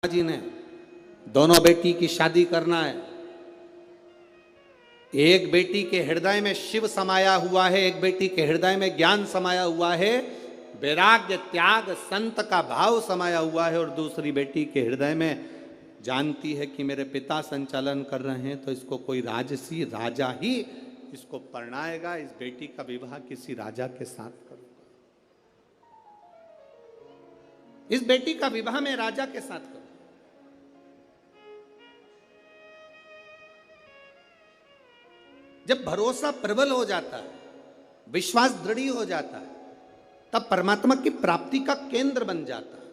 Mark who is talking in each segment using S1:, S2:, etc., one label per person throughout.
S1: जी ने दोनों बेटी की शादी करना है। एक बेटी के हृदय में शिव समाया हुआ है, एक बेटी के हृदय में ज्ञान समाया हुआ है, वैराग्य त्याग संत का भाव समाया हुआ है, और दूसरी बेटी के हृदय में जानती है कि मेरे पिता संचालन कर रहे हैं तो इसको कोई राजसी राजा ही इसको परणाएगा। इस बेटी का विवाह किसी राजा के साथ करूंगा, इस बेटी का विवाह मैं राजा के साथ करूंगा। जब भरोसा प्रबल हो जाता है, विश्वास दृढ़ हो जाता है, तब परमात्मा की प्राप्ति का केंद्र बन जाता है।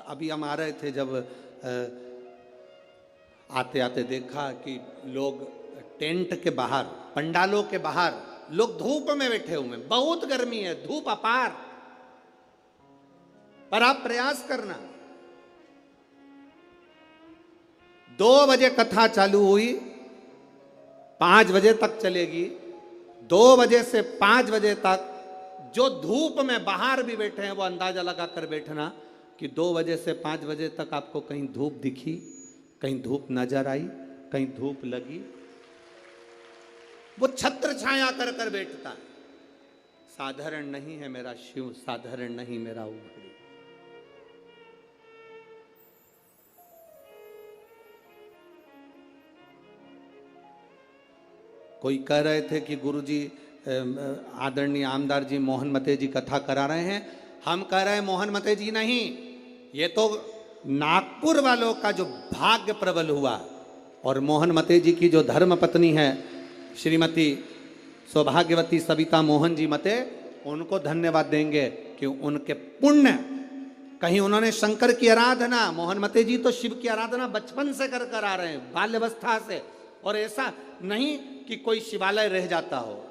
S1: अभी हम आ रहे थे, जब आते आते देखा कि लोग टेंट के बाहर, पंडालों के बाहर लोग धूप में बैठे हुए हैं। बहुत गर्मी है, धूप अपार, पर आप प्रयास करना। 2 बजे कथा चालू हुई, 5 बजे तक चलेगी। 2 बजे से 5 बजे तक जो धूप में बाहर भी बैठे हैं वो अंदाजा लगा कर बैठना कि 2 बजे से 5 बजे तक आपको कहीं धूप दिखी, कहीं धूप नजर आई, कहीं धूप लगी। वो छत्र छाया कर कर बैठता है। साधारण नहीं है मेरा शिव, साधारण नहीं मेरा उघड़ी। कोई कह रहे थे कि गुरुजी, आदरणीय आमदार जी मोहन मते जी कथा करा रहे हैं। हम कह रहे हैं मोहन मते जी नहीं, ये तो नागपुर वालों का जो भाग्य प्रबल हुआ, और मोहन मते जी की जो धर्म पत्नी है श्रीमती सौभाग्यवती सविता मोहन जी मते, उनको धन्यवाद देंगे कि उनके पुण्य, कहीं उन्होंने शंकर की आराधना, मोहन मते जी तो शिव की आराधना बचपन से कर कर आ रहे हैं, बाल्यावस्था से। और ऐसा नहीं कि कोई शिवालय रह जाता हो।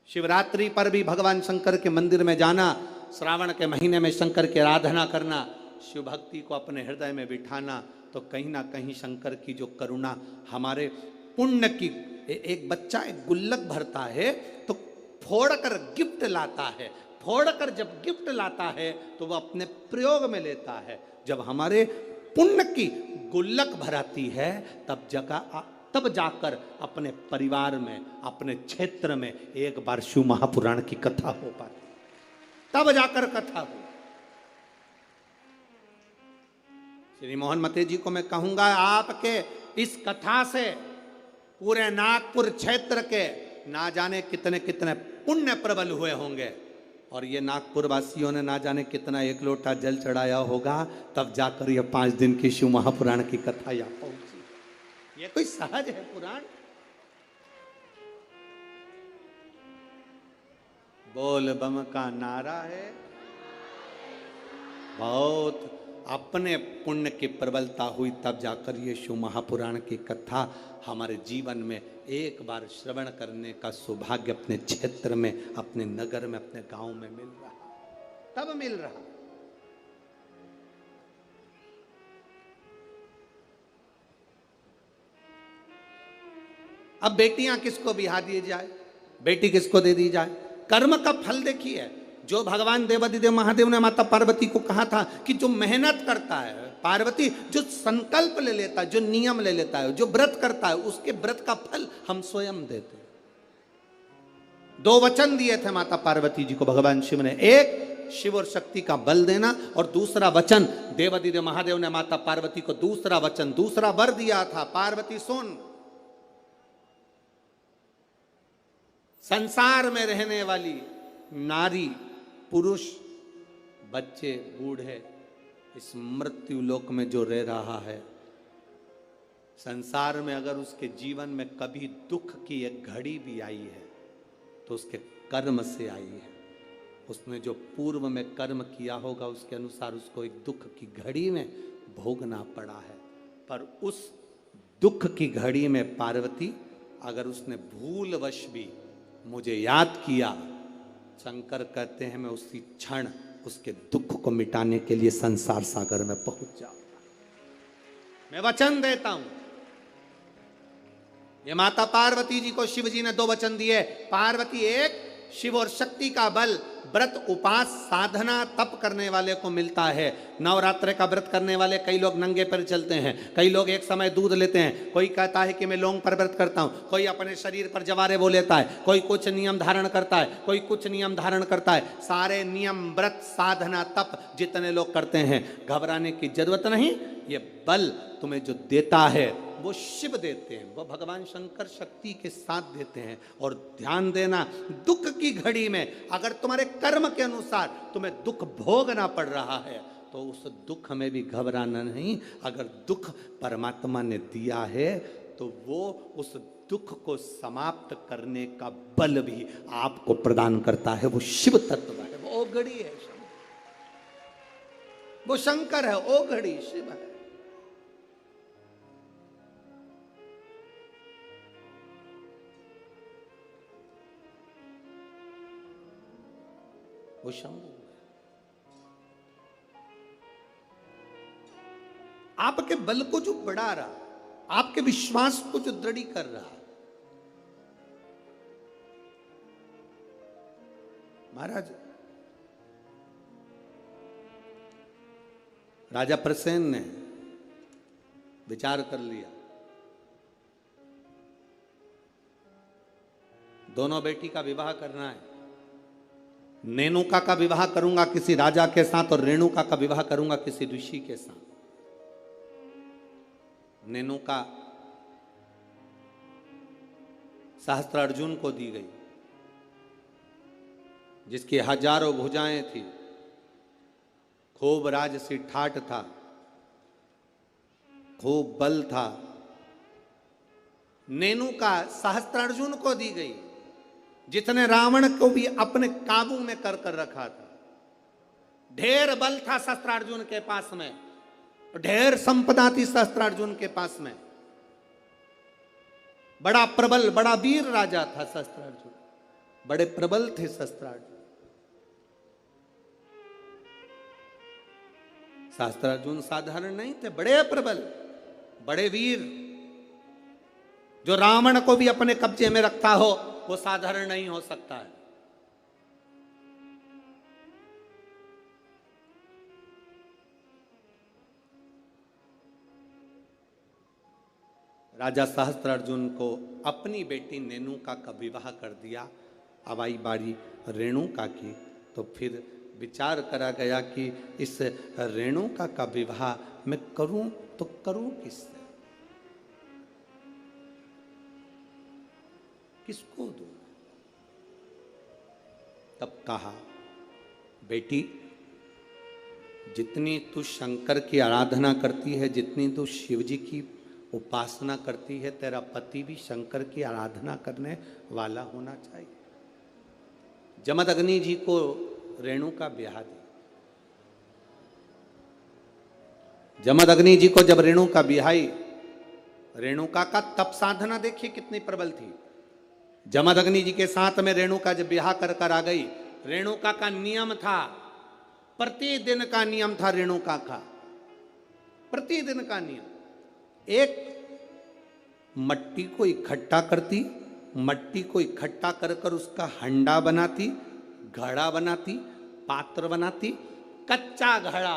S1: शिवरात्रि पर भी भगवान शंकर के मंदिर में जाना, श्रावण के महीने में शंकर की आराधना करना, शिव भक्ति को अपने हृदय में बिठाना, तो कहीं ना कहीं शंकर की जो करुणा हमारे पुण्य की। एक बच्चा एक गुल्लक भरता है तो फोड़कर गिफ्ट लाता है, फोड़कर जब गिफ्ट लाता है तो वह अपने प्रयोग में लेता है। जब हमारे पुण्य की गुल्लक भराती है तब जाकर अपने परिवार में, अपने क्षेत्र में एक बार शिव महापुराण की कथा हो पाती, तब जाकर कथा हो। श्री मोहन मते जी को मैं कहूंगा, आपके इस कथा से पूरे नागपुर क्षेत्र के ना जाने कितने कितने पुण्य प्रबल हुए होंगे, और ये नागपुर वासियों ने ना जाने कितना 1 लोटा जल चढ़ाया होगा, तब जाकर ये 5 दिन की शिव महापुराण की कथा यहाँ पहुंची। ये कोई सहज है पुराण? बोल बम का नारा है। बहुत अपने पुण्य की प्रबलता हुई, तब जाकर ये शिव महापुराण की कथा हमारे जीवन में एक बार श्रवण करने का सौभाग्य अपने क्षेत्र में, अपने नगर में, अपने गांव में मिल रहा, तब मिल रहा। अब बेटियां किसको बिहा दी जाए, बेटी किसको दे दी जाए? कर्म का फल देखिए। जो भगवान देवादिदेव महादेव ने माता पार्वती को कहा था कि जो मेहनत करता है, पार्वती जो संकल्प ले लेता है, जो नियम ले लेता है, जो व्रत करता है, उसके व्रत का फल हम स्वयं देते हैं। 2 वचन दिए थे माता पार्वती जी को भगवान शिव ने, एक शिव और शक्ति का बल देना, और दूसरा वचन देवादिदेव महादेव ने माता पार्वती को दूसरा वचन, दूसरा वर दिया था, पार्वती सुन, संसार में रहने वाली नारी, पुरुष, बच्चे, बूढ़े, इस मृत्यु लोक में जो रह रहा है, संसार में अगर उसके जीवन में कभी दुख की एक घड़ी भी आई है तो उसके कर्म से आई है। उसने जो पूर्व में कर्म किया होगा उसके अनुसार उसको एक दुख की घड़ी में भोगना पड़ा है। पर उस दुख की घड़ी में पार्वती, अगर उसने भूलवश भी मुझे याद किया, शंकर कहते हैं मैं उसी क्षण उसके दुख को मिटाने के लिए संसार सागर में पहुंच जाऊंगा। मैं वचन देता हूं। ये माता पार्वती जी को शिव जी ने 2 वचन दिए। पार्वती, एक शिव और शक्ति का बल व्रत उपास साधना तप करने वाले को मिलता है। नवरात्र का व्रत करने वाले कई लोग नंगे पर चलते हैं, कई लोग एक समय दूध लेते हैं, कोई कहता है कि मैं लौंग पर व्रत करता हूं, कोई अपने शरीर पर जवारे वो लेता है, कोई कुछ नियम धारण करता है, कोई कुछ नियम धारण करता है। सारे नियम व्रत साधना तप जितने लोग करते हैं, घबराने की जरूरत नहीं। ये बल तुम्हें जो देता है वो शिव देते हैं, वो भगवान शंकर शक्ति के साथ देते हैं। और ध्यान देना, दुख की घड़ी में अगर तुम्हारे कर्म के अनुसार तुम्हें दुख भोगना पड़ रहा है तो उस दुख में भी घबराना नहीं। अगर दुख परमात्मा ने दिया है तो वो उस दुख को समाप्त करने का बल भी आपको प्रदान करता है। वो शिव तत्व है, वो ओघड़ी है, वो शंकर है, ओघड़ी शिव है। वो शंभु आपके बल को जो बढ़ा रहा, आपके विश्वास को जो दृढ़ कर रहा। महाराज राजा प्रसेन ने विचार कर लिया, दोनों बेटी का विवाह करना है। नेनुका का विवाह करूंगा किसी राजा के साथ और रेणुका का विवाह करूंगा किसी ऋषि के साथ। नेनुका सहस्त्रार्जुन को दी गई, जिसकी हजारों भुजाएं थी, खूब राजसी ठाठ था, खूब बल था। नेनुका सहस्त्रार्जुन को दी गई, जितने रावण को भी अपने काबू में कर कर रखा था। ढेर बल था सहस्त्रार्जुन के पास में, ढेर संपदा थी सहस्त्रार्जुन के पास में। बड़ा प्रबल, बड़ा वीर राजा था सहस्त्रार्जुन, बड़े प्रबल थे सहस्त्रार्जुन। सहस्त्रार्जुन साधारण नहीं थे, बड़े प्रबल, बड़े वीर। जो रावण को भी अपने कब्जे में रखता हो वो साधारण नहीं हो सकता है। राजा सहस्त्रार्जुन को अपनी बेटी नेनुका का विवाह कर दिया। अब आई बारी रेणुका की, तो फिर विचार करा गया कि इस रेणुका का विवाह मैं करूं तो करूं किससे, किसको दूं। तब कहा, बेटी जितनी तू शंकर की आराधना करती है, जितनी तू शिव जी की उपासना करती है, तेरा पति भी शंकर की आराधना करने वाला होना चाहिए। जमदग्नि जी को रेणुका ब्याह दी। जमदग्नि जी को जब रेणुका ब्याही, रेणुका का तप साधना देखिए कितनी प्रबल थी। जमदग्नि जी के साथ में रेणुका जब ब्याह कर कर आ गई, रेणुका का नियम था, प्रतिदिन का नियम था रेणुका का, प्रतिदिन का नियम। एक मट्टी को इकट्ठा करती, मट्टी को इकट्ठा कर कर उसका हंडा बनाती, घड़ा बनाती, पात्र बनाती। कच्चा घड़ा,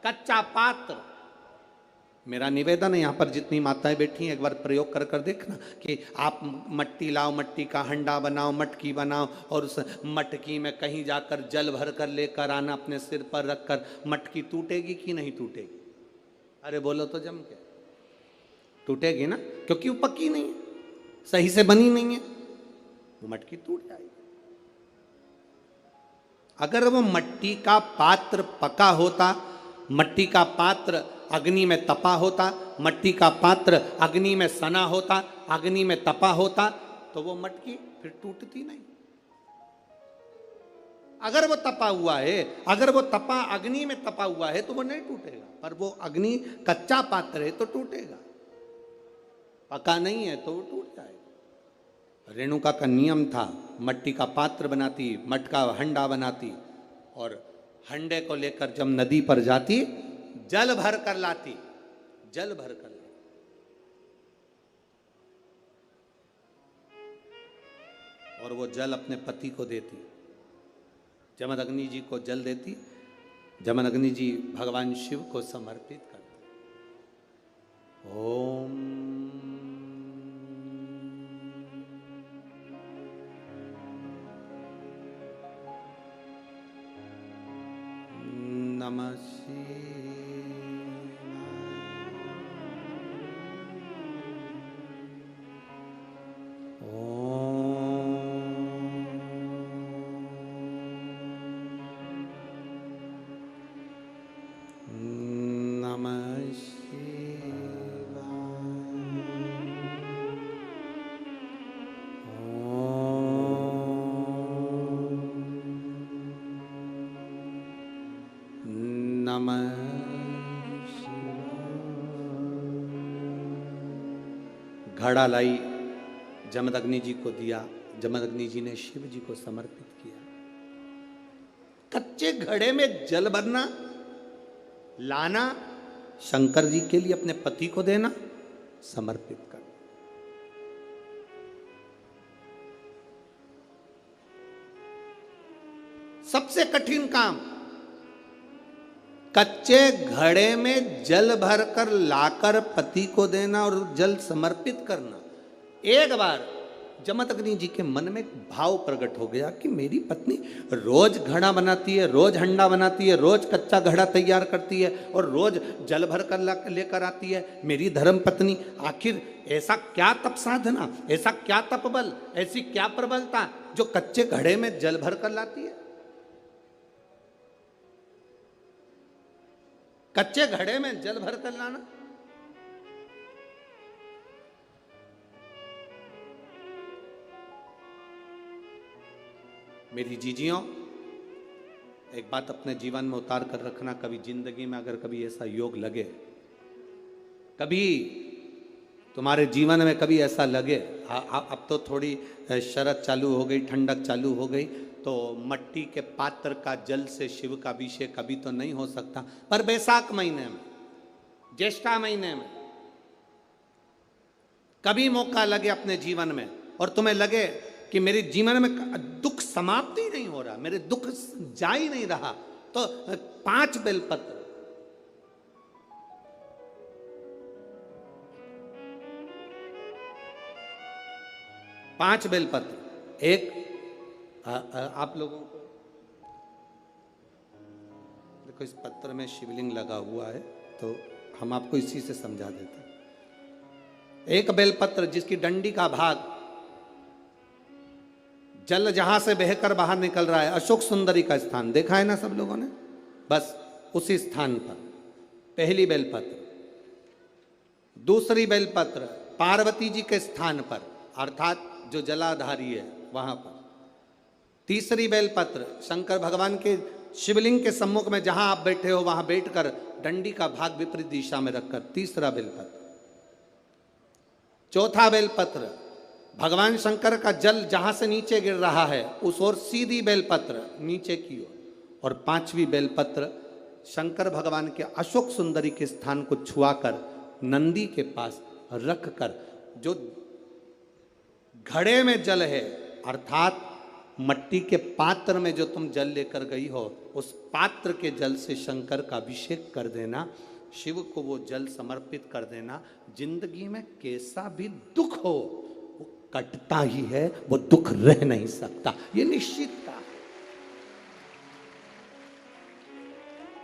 S1: कच्चा पात्र। मेरा निवेदन है, यहाँ पर जितनी माताएं बैठी हैं, एक बार प्रयोग कर कर देखना कि आप मट्टी लाओ, मट्टी का हंडा बनाओ, मटकी बनाओ, और उस मटकी में कहीं जाकर जल भर कर लेकर आना, अपने सिर पर रखकर। मटकी टूटेगी कि नहीं टूटेगी? अरे बोलो तो जम के। टूटेगी ना, क्योंकि वो पक्की नहीं है, सही से बनी नहीं है, वो मटकी टूट जाएगी। अगर वो मट्टी का पात्र पका होता, मट्टी का पात्र अग्नि में तपा होता, मट्टी का पात्र अग्नि में सना होता, अग्नि में तपा होता, तो वो मटकी फिर टूटती नहीं। अगर वो तपा हुआ है, अगर वो तपा अग्नि में तपा हुआ है तो वो नहीं टूटेगा, पर वो अग्नि कच्चा पात्र है तो टूटेगा, पका नहीं है तो वो टूट जाएगा। रेणुका का नियम था, मट्टी का पात्र बनाती, मटका हंडा बनाती, और हंडे को लेकर जब नदी पर जाती, जल भर कर लाती, जल भर कर लाती। और वो जल अपने पति को देती। जमदग्नि जी को जल देती, जमदग्नि जी भगवान शिव को समर्पित करते। ओम नमः घड़ा लाई, जमदग्नि जी को दिया, जमदग्नि जी ने शिव जी को समर्पित किया। कच्चे घड़े में जल भरना, लाना, शंकर जी के लिए अपने पति को देना, समर्पित करना। सबसे कठिन काम, कच्चे घड़े में जल भरकर लाकर पति को देना और जल समर्पित करना। एक बार जमदग्नि जी के मन में भाव प्रकट हो गया कि मेरी पत्नी रोज घड़ा बनाती है, रोज हंडा बनाती है, रोज कच्चा घड़ा तैयार करती है और रोज जल भर कर लेकर आती है। मेरी धर्म पत्नी, आखिर ऐसा क्या तप साधना, ऐसा क्या तप बल, ऐसी क्या प्रबलता जो कच्चे घड़े में जल भर कर लाती है। कच्चे घड़े में जल भर कर लाना। मेरी जीजियों, एक बात अपने जीवन में उतार कर रखना, कभी जिंदगी में अगर कभी ऐसा योग लगे, कभी तुम्हारे जीवन में कभी ऐसा लगे, अब तो थोड़ी शरद चालू हो गई, ठंडक चालू हो गई, तो मट्टी के पात्र का जल से शिव का अभिषेक कभी तो नहीं हो सकता, पर बैसाख महीने में, ज्येष्ठा महीने में कभी मौका लगे अपने जीवन में और तुम्हें लगे कि मेरे जीवन में दुख समाप्त ही नहीं हो रहा, मेरे दुख जा ही नहीं रहा, तो 5 बेलपत्र, पांच बेलपत्र, एक आप लोगों को देखो इस पत्र में शिवलिंग लगा हुआ है, तो हम आपको इसी से समझा देते हैं। एक बेलपत्र जिसकी डंडी का भाग जल जहां से बहकर बाहर निकल रहा है, अशोक सुंदरी का स्थान देखा है ना सब लोगों ने, बस उसी स्थान पर पहली बेलपत्र। दूसरी बेलपत्र पार्वती जी के स्थान पर, अर्थात जो जलाधारी है वहां पर। तीसरी बेलपत्र शंकर भगवान के शिवलिंग के सम्मुख में जहां आप बैठे हो वहां बैठकर डंडी का भाग विपरीत दिशा में रखकर, तीसरा बेलपत्र। चौथा बेलपत्र भगवान शंकर का जल जहां से नीचे गिर रहा है उस ओर सीधी बेलपत्र नीचे की ओर। और पांचवी बेलपत्र शंकर भगवान के अशोक सुंदरी के स्थान को छुआकर नंदी के पास रखकर, जो घड़े में जल है अर्थात मट्टी के पात्र में जो तुम जल लेकर गई हो, उस पात्र के जल से शंकर का अभिषेक कर देना, शिव को वो जल समर्पित कर देना। जिंदगी में कैसा भी दुख हो वो कटता ही है, वो दुख रह नहीं सकता, ये निश्चित था।